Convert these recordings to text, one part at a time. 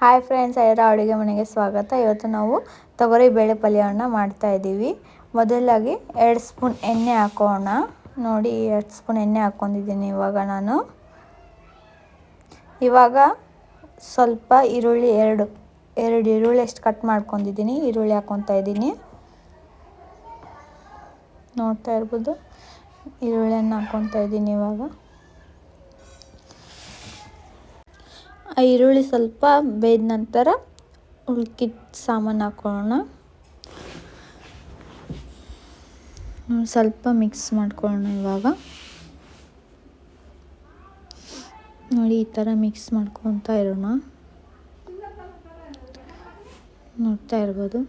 Hi friends, Aira ಅಡುಗೆ ಮನೆಗೆ ಸ್ವಾಗತ. ಇವತ್ತು ನಾವು ತೊಗರಿ ಬೇಳೆ ಪಲ್ಯವನ್ನು ಮಾಡ್ತಾ ಇದ್ದೀವಿ. ಮೊದಲಾಗಿ 2 ಸ್ಪೂನ್ ಎಣ್ಣೆ ಹಾಕೋಣ. ನೋಡಿ, 2 ಸ್ಪೂನ್ ಎಣ್ಣೆ ಹಾಕ್ಕೊಂಡಿದ್ದೀನಿ. ಇವಾಗ ಸ್ವಲ್ಪ ಈರುಳ್ಳಿ, ಎರಡು ಈರುಳ್ಳಿ ಅಷ್ಟು ಕಟ್ ಮಾಡ್ಕೊಂಡಿದ್ದೀನಿ. ಈರುಳ್ಳಿ ಹಾಕ್ಕೊತಾ ಇದ್ದೀನಿ. ನೋಡ್ತಾ ಇರ್ಬೋದು, ಈರುಳ್ಳಿಯನ್ನು ಹಾಕ್ಕೊತಾ ಇದ್ದೀನಿ. ಇವಾಗ ಆ ಈರುಳ್ಳಿ ಸ್ವಲ್ಪ ಬೇಯ್ದ ನಂತರ ಉಳ್ಕಿದ ಸಾಮಾನು ಹಾಕೋಣ. ಸ್ವಲ್ಪ ಮಿಕ್ಸ್ ಮಾಡ್ಕೊಳ್ಳೋಣ. ಇವಾಗ ನೋಡಿ, ಈ ಥರ ಮಿಕ್ಸ್ ಮಾಡ್ಕೊತಾ ಇರೋಣ. ನೋಡ್ತಾ ಇರ್ಬೋದು.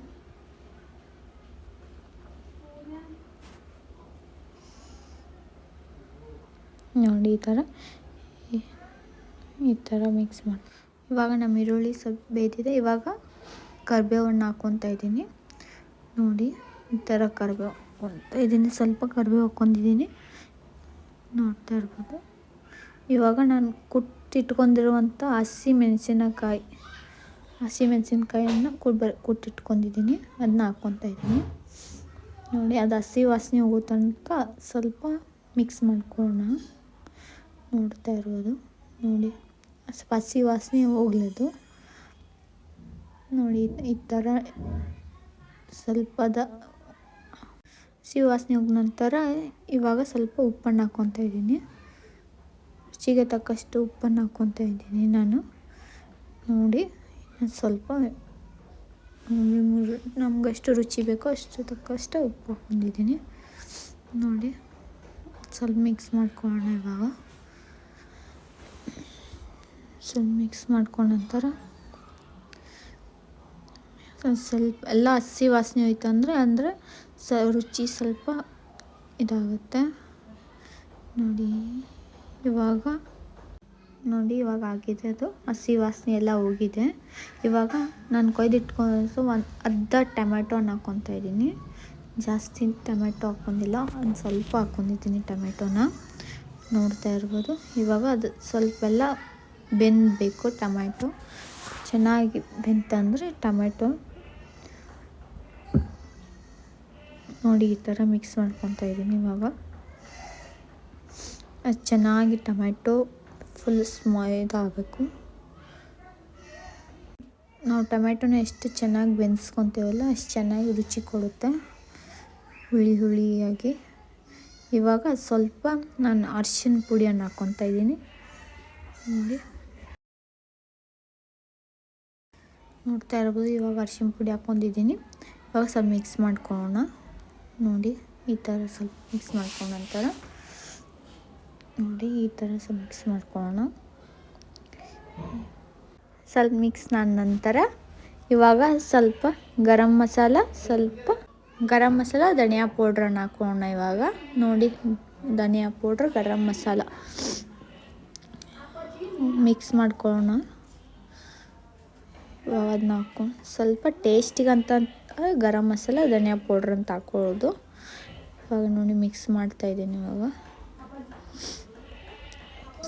ನೋಡಿ, ಈ ಥರ ಮಿಕ್ಸ್ ಮಾಡಿ. ಇವಾಗ ನಮ್ಮ ಈರುಳ್ಳಿ ಸ್ವಲ್ಪ ಬೇಯ್ದಿದೆ. ಇವಾಗ ಕರಿಬೇವನ್ನು ಹಾಕ್ಕೊತಾ ಇದ್ದೀನಿ. ನೋಡಿ, ಈ ಥರ ಕರಿಬೇವು ಹಾಕ್ಕೊತಾ ಇದ್ದೀನಿ. ಸ್ವಲ್ಪ ಕರಿಬೇವು ಹಾಕ್ಕೊಂಡಿದ್ದೀನಿ. ನೋಡ್ತಾ ಇರ್ಬೋದು. ಇವಾಗ ನಾನು ಕುಟ್ಟಿಟ್ಕೊಂಡಿರುವಂಥ ಹಸಿಮೆಣಸಿನ್ಕಾಯನ್ನು ಕುಟ್ಟಿಟ್ಕೊಂಡಿದ್ದೀನಿ. ಅದನ್ನ ಹಾಕ್ಕೊತಾ ಇದ್ದೀನಿ. ನೋಡಿ, ಅದು ಹಸಿ ವಾಸನೆ ಹೋಗೋ ತನಕ ಸ್ವಲ್ಪ ಮಿಕ್ಸ್ ಮಾಡ್ಕೊಳ್ಳೋಣ. ನೋಡ್ತಾ ಇರ್ಬೋದು. ನೋಡಿ, ಹಸಿ ವಾಸನೆ ಹೋಗ್ಲದು. ನೋಡಿ, ಈ ಥರ ಸ್ವಲ್ಪ ಹಸಿ ವಾಸನೆ ಹೋದ ನಂತರ ಇವಾಗ ಸ್ವಲ್ಪ ಉಪ್ಪನ್ನು ಹಾಕ್ಕೊತಾ ಇದ್ದೀನಿ. ರುಚಿಗೆ ತಕ್ಕಷ್ಟು ಉಪ್ಪನ್ನು ಹಾಕ್ಕೊತಾ ಇದ್ದೀನಿ ನಾನು. ನೋಡಿ, ಸ್ವಲ್ಪ ನಮಗೆಷ್ಟು ರುಚಿ ಬೇಕೋ ಅಷ್ಟು ತಕ್ಕಷ್ಟು ಉಪ್ಪು ಹಾಕ್ಕೊಂಡಿದ್ದೀನಿ. ನೋಡಿ, ಸ್ವಲ್ಪ ಮಿಕ್ಸ್ ಮಾಡ್ಕೊಳ್ಳೋಣ. ಇವಾಗ ಸ್ವಲ್ಪ ಮಿಕ್ಸ್ ಮಾಡ್ಕೊಂಡ ನಂತರ ಸ್ವಲ್ಪ ಎಲ್ಲ ಹಸಿ ವಾಸನೆ ಹೋಯ್ತು ಅಂದರೆ ರುಚಿ ಸ್ವಲ್ಪ ಇದಾಗುತ್ತೆ. ನೋಡಿ, ಇವಾಗ ಆಗಿದೆ. ಅದು ಹಸಿ ವಾಸನೆ ಎಲ್ಲ ಹೋಗಿದೆ. ಇವಾಗ ನಾನು ಕೊಯ್ದಿಟ್ಕೊಂಡು ಒಂದು ಅರ್ಧ ಟೊಮೆಟೊನ ಹಾಕ್ಕೊತಾ ಇದ್ದೀನಿ. ಜಾಸ್ತಿ ಟೊಮೆಟೊ ಹಾಕ್ಕೊಂಡಿಲ್ಲ, ಒಂದು ಸ್ವಲ್ಪ ಹಾಕ್ಕೊಂಡಿದ್ದೀನಿ ಟೊಮೆಟೊನ. ನೋಡ್ತಾ ಇರ್ಬೋದು. ಇವಾಗ ಅದು ಸ್ವಲ್ಪ ಎಲ್ಲ ಬೆಂದಬೇಕು. ಟೊಮೆಟೊ ಚೆನ್ನಾಗಿ ಬೆಂತಂದರೆ ಟೊಮೆಟೊ ನೋಡಿ, ಈ ಥರ ಮಿಕ್ಸ್ ಮಾಡ್ಕೊತಾ ಇದ್ದೀನಿ. ಇವಾಗ ಅದು ಚೆನ್ನಾಗಿ ಟೊಮೆಟೊ ಫುಲ್ ಇದಾಗಬೇಕು. ನಾವು ಟೊಮೆಟೊನ ಎಷ್ಟು ಚೆನ್ನಾಗಿ ಬೆನ್ಸ್ಕೊತೀವಲ್ಲ ಅಷ್ಟು ಚೆನ್ನಾಗಿ ರುಚಿ ಕೊಡುತ್ತೆ, ಹುಳಿಯಾಗಿ. ಇವಾಗ ಸ್ವಲ್ಪ ನಾನು ಅರಿಶಿನ ಪುಡಿಯನ್ನು ಹಾಕ್ಕೊತಾ ಇದ್ದೀನಿ. ನೋಡಿ, ನೋಡ್ತಾ ಇರ್ಬೋದು. ಇವಾಗ ಅರಿಶಿನ ಪುಡಿ ಹಾಕ್ಕೊಂಡಿದ್ದೀನಿ. ಇವಾಗ ಸ್ವಲ್ಪ ಮಿಕ್ಸ್ ಮಾಡ್ಕೊಳ್ಳೋಣ. ನೋಡಿ, ಈ ಥರ ಸ್ವಲ್ಪ ಮಿಕ್ಸ್ ಮಾಡ್ಕೊಂಡ ನಂತರ ಸ್ವಲ್ಪ ಮಿಕ್ಸ್ ಆದ ನಂತರ ಇವಾಗ ಸ್ವಲ್ಪ ಗರಂ ಮಸಾಲ, ಧನಿಯಾ ಪೌಡ್ರನ್ನು ಹಾಕೋಣ. ಇವಾಗ ನೋಡಿ, ಧನಿಯಾ ಪೌಡ್ರ್, ಗರಂ ಮಸಾಲ ಮಿಕ್ಸ್ ಮಾಡ್ಕೊಳ್ಳೋಣ. ಇವಾಗ ಅದನ್ನ ಹಾಕ್ಕೊಂಡು ಸ್ವಲ್ಪ ಟೇಸ್ಟಿಗಂತ ಗರಂ ಮಸಾಲ, ಧನಿಯಾ ಪೌಡ್ರ್ ಅಂತ ಹಾಕೊಳ್ಳೋದು. ಇವಾಗ ನೋಡಿ, ಮಿಕ್ಸ್ ಮಾಡ್ತಾಯಿದ್ದೀನಿ. ಇವಾಗ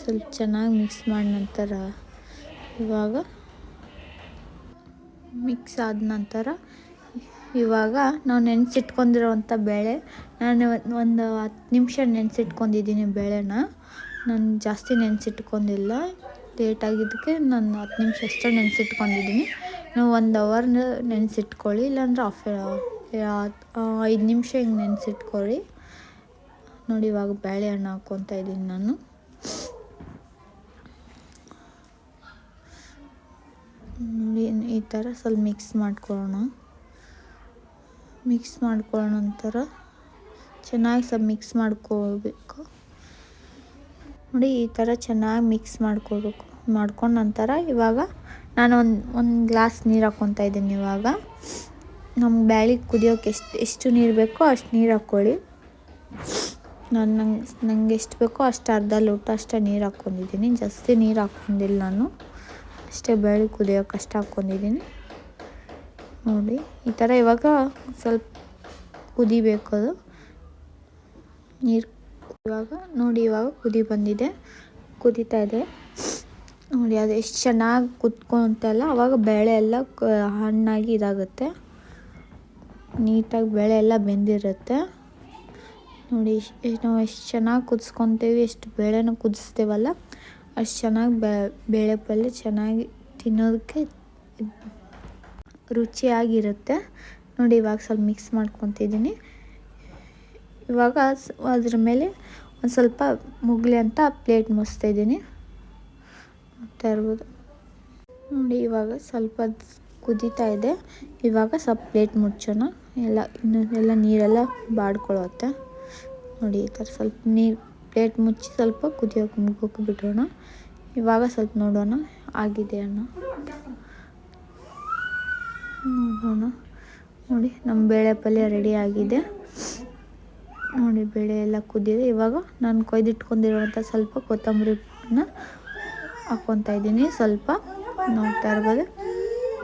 ಸ್ವಲ್ಪ ಚೆನ್ನಾಗಿ ಮಿಕ್ಸ್ ಮಾಡಿದ ನಂತರ ಇವಾಗ ಮಿಕ್ಸ್ ಆದ ನಂತರ ಇವಾಗ ನಾವು ನೆನೆಸಿಟ್ಕೊಂಡಿರೋವಂಥ ಬೇಳೆ, ನಾನು ಒಂದು 10 ನಿಮಿಷ ನೆನೆಸಿಟ್ಕೊಂಡಿದ್ದೀನಿ ಬೇಳೆನ. ನಾನು ಜಾಸ್ತಿ ನೆನೆಸಿಟ್ಕೊಂಡಿಲ್ಲ, ಲೇಟಾಗಿದ್ದಕ್ಕೆ ನಾನು 10 ನಿಮಿಷ ಅಷ್ಟೇ ನೆನೆಸಿಟ್ಕೊಂಡಿದ್ದೀನಿ. ನೀವು 1 ಅವರ್ ನೆನೆಸಿಟ್ಕೊಳ್ಳಿ, ಇಲ್ಲಾಂದ್ರೆ 5 ನಿಮಿಷ ಹಿಂಗೆ ನೆನೆಸಿಟ್ಕೊಳ್ಳಿ. ನೋಡಿ, ಇವಾಗ ಬೇಳೆಹಣ್ಣು ಹಾಕ್ಕೊತಾ ಇದ್ದೀನಿ ನಾನು. ನೋಡಿ, ಈ ಥರ ಸ್ವಲ್ಪ ಮಿಕ್ಸ್ ಮಾಡ್ಕೊಳ್ಳೋಣ. ಮಿಕ್ಸ್ ಮಾಡ್ಕೊಳ್ಳೋ ನಂತರ ಚೆನ್ನಾಗಿ ಸ್ವಲ್ಪ ಮಿಕ್ಸ್ ಮಾಡ್ಕೋಬೇಕು. ನೋಡಿ, ಈ ಥರ ಚೆನ್ನಾಗಿ ಮಿಕ್ಸ್ ಮಾಡ್ಕೊಂಡ ನಂತರ ಇವಾಗ ನಾನು ಒಂದು ಗ್ಲಾಸ್ ನೀರು ಹಾಕ್ಕೊತಾ ಇದ್ದೀನಿ. ಇವಾಗ ನಮ್ಗೆ ಬ್ಯಾಳಿ ಕುದಿಯೋಕೆ ಎಷ್ಟು ನೀರು ಬೇಕೋ ಅಷ್ಟು ನೀರು ಹಾಕ್ಕೊಳ್ಳಿ. ನಂಗೆ ಎಷ್ಟು ಬೇಕೋ ಅಷ್ಟು ಅರ್ಧ ಲೋಟ ಅಷ್ಟೇ ನೀರು ಹಾಕ್ಕೊಂಡಿದ್ದೀನಿ. ಜಾಸ್ತಿ ನೀರು ಹಾಕ್ಕೊಂಡಿಲ್ಲ ನಾನು, ಅಷ್ಟೇ ಬೇಳೆ ಕುದಿಯೋಕೆ ಅಷ್ಟು ಹಾಕ್ಕೊಂಡಿದ್ದೀನಿ. ನೋಡಿ, ಈ ಥರ ಇವಾಗ ಸ್ವಲ್ಪ ಕುದಿಬೇಕು ಅದು ನೀರು. ಇವಾಗ ಕುದಿ ಬಂದಿದೆ, ಕುದೀತಾ ಇದೆ. ನೋಡಿ ಅದು ಎಷ್ಟು ಚೆನ್ನಾಗಿ ಕುತ್ಕೊಂತಲ್ಲ ಆವಾಗ ಬೇಳೆ ಎಲ್ಲ ಹಣ್ಣಾಗಿ ಇದಾಗುತ್ತೆ, ನೀಟಾಗಿ ಬೇಳೆ ಎಲ್ಲ ಬೆಂದಿರುತ್ತೆ. ನೋಡಿ ನಾವು ಎಷ್ಟು ಚೆನ್ನಾಗಿ ಕುದಿಸ್ಕೊತೀವಿ, ಎಷ್ಟು ಬೇಳೆನ ಕುದಿಸ್ತೀವಲ್ಲ ಅಷ್ಟು ಚೆನ್ನಾಗಿ ಬೇಳೆ ಪಲ್ಯ ಚೆನ್ನಾಗಿ ತಿನ್ನೋದಕ್ಕೆ ರುಚಿಯಾಗಿರುತ್ತೆ. ನೋಡಿ ಇವಾಗ ಸ್ವಲ್ಪ ಮಿಕ್ಸ್ ಮಾಡ್ಕೊತಿದ್ದೀನಿ. ಇವಾಗ ಅದ್ರ ಮೇಲೆ ಒಂದು ಸ್ವಲ್ಪ ಮುಗ್ಲಿ ಅಂತ ಪ್ಲೇಟ್ ಮುಚ್ತಾಯಿದ್ದೀನಿ, ನೋಡ್ತಾ ಇರ್ಬೋದು. ನೋಡಿ ಇವಾಗ ಸ್ವಲ್ಪ ಕುದೀತಾ ಇದೆ. ಇವಾಗ ಸ್ವಲ್ಪ ಪ್ಲೇಟ್ ಮುಚ್ಚೋಣ, ಎಲ್ಲ ನೀರೆಲ್ಲ ಬಾಡ್ಕೊಳ್ಳುತ್ತೆ. ನೋಡಿ ಈ ಥರ ಸ್ವಲ್ಪ ನೀರು ಪ್ಲೇಟ್ ಮುಚ್ಚಿ ಸ್ವಲ್ಪ ಮುಗೋಕೆ ಬಿಡೋಣ. ಇವಾಗ ಸ್ವಲ್ಪ ನೋಡೋಣ ಆಗಿದೆ ಅನ್ನೋ ನೋಡೋಣ. ನೋಡಿ ನಮ್ಮ ಬೇಳೆ ಪಲ್ಯ ರೆಡಿ ಆಗಿದೆ. ನೋಡಿ ಬೇಳೆ ಎಲ್ಲ ಕುದ್ದಿದೆ. ಇವಾಗ ನಾನು ಕೊಯ್ದಿಟ್ಕೊಂಡಿರುವಂಥ ಸ್ವಲ್ಪ ಕೊತ್ತಂಬರಿನ ಹಾಕ್ಕೊತಾ ಇದ್ದೀನಿ. ಸ್ವಲ್ಪ ನೋಡ್ತಾ ಇರ್ಬೋದು.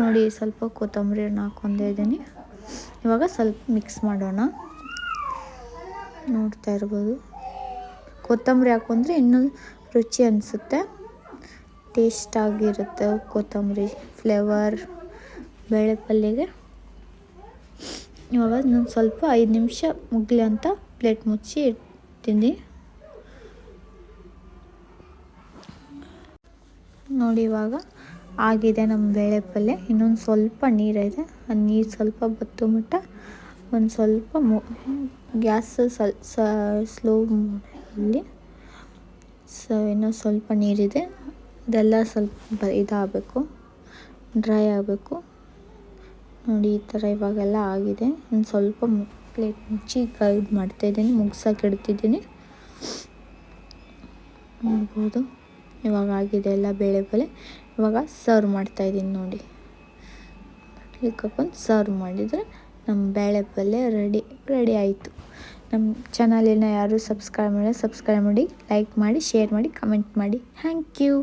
ನೋಡಿ ಸ್ವಲ್ಪ ಕೊತ್ತಂಬರಿ ಹಣ್ಣು ಹಾಕ್ಕೊತಾ ಇದ್ದೀನಿ. ಇವಾಗ ಸ್ವಲ್ಪ ಮಿಕ್ಸ್ ಮಾಡೋಣ. ನೋಡ್ತಾ ಇರ್ಬೋದು, ಕೊತ್ತಂಬರಿ ಹಾಕೊಂಡ್ರೆ ಇನ್ನೂ ರುಚಿ ಅನಿಸುತ್ತೆ, ಟೇಸ್ಟಾಗಿರುತ್ತೆ ಕೊತ್ತಂಬರಿ ಫ್ಲೇವರ್ ಬೇಳೆ ಪಲ್ಯಗೆ. ಇವಾಗ ನಾನು ಸ್ವಲ್ಪ 5 ನಿಮಿಷ ಮುಗ್ಲಿ ಅಂತ ಪ್ಲೇಟ್ ಮುಚ್ಚಿ ಇಡ್ತೀನಿ. ನೋಡಿ ಇವಾಗ ಆಗಿದೆ ನಮ್ಮ ಬೇಳೆ ಪಲ್ಯ. ಇನ್ನೊಂದು ಸ್ವಲ್ಪ ನೀರಿದೆ, ಆ ನೀರು ಸ್ವಲ್ಪ ಬತ್ತು ಮಟ್ಟ ಒಂದು ಸ್ವಲ್ಪ ಗ್ಯಾಸ್ ಸ್ಲೋ ಇಲ್ಲಿ. ಇನ್ನೂ ಸ್ವಲ್ಪ ನೀರಿದೆ, ಇದೆಲ್ಲ ಸ್ವಲ್ಪ ಇದಾಗಬೇಕು, ಡ್ರೈ ಆಗಬೇಕು. ನೋಡಿ ಈ ಥರ ಇವಾಗೆಲ್ಲ ಆಗಿದೆ. ಒಂದು ಸ್ವಲ್ಪ ಪ್ಲೇಟ್ ಮುಚ್ಚಿ ಇದು ಮಾಡ್ತಾಯಿದ್ದೀನಿ, ಮುಗ್ಸೋಕೆ ಇಡ್ತಿದ್ದೀನಿ. ನೋಡ್ಬೋದು ಇವಾಗ ಆಗಿದೆ ಎಲ್ಲ ಬೇಳೆ ಪಲ್ಯ. ಇವಾಗ ಸರ್ವ್ ಮಾಡ್ತಾಯಿದ್ದೀನಿ. ನೋಡಿ ಹಾಕೊಂಡು ಸರ್ವ್ ಮಾಡಿದರೆ ನಮ್ಮ ಬೇಳೆ ಪಲ್ಯ ರೆಡಿ ಆಯಿತು. ನಮ್ಮ ಚಾನಲಿನ ಯಾರು ಸಬ್ಸ್ಕ್ರೈಬ್ ಮಾಡಿ ಲೈಕ್ ಮಾಡಿ, ಶೇರ್ ಮಾಡಿ, ಕಮೆಂಟ್ ಮಾಡಿ. Thank you.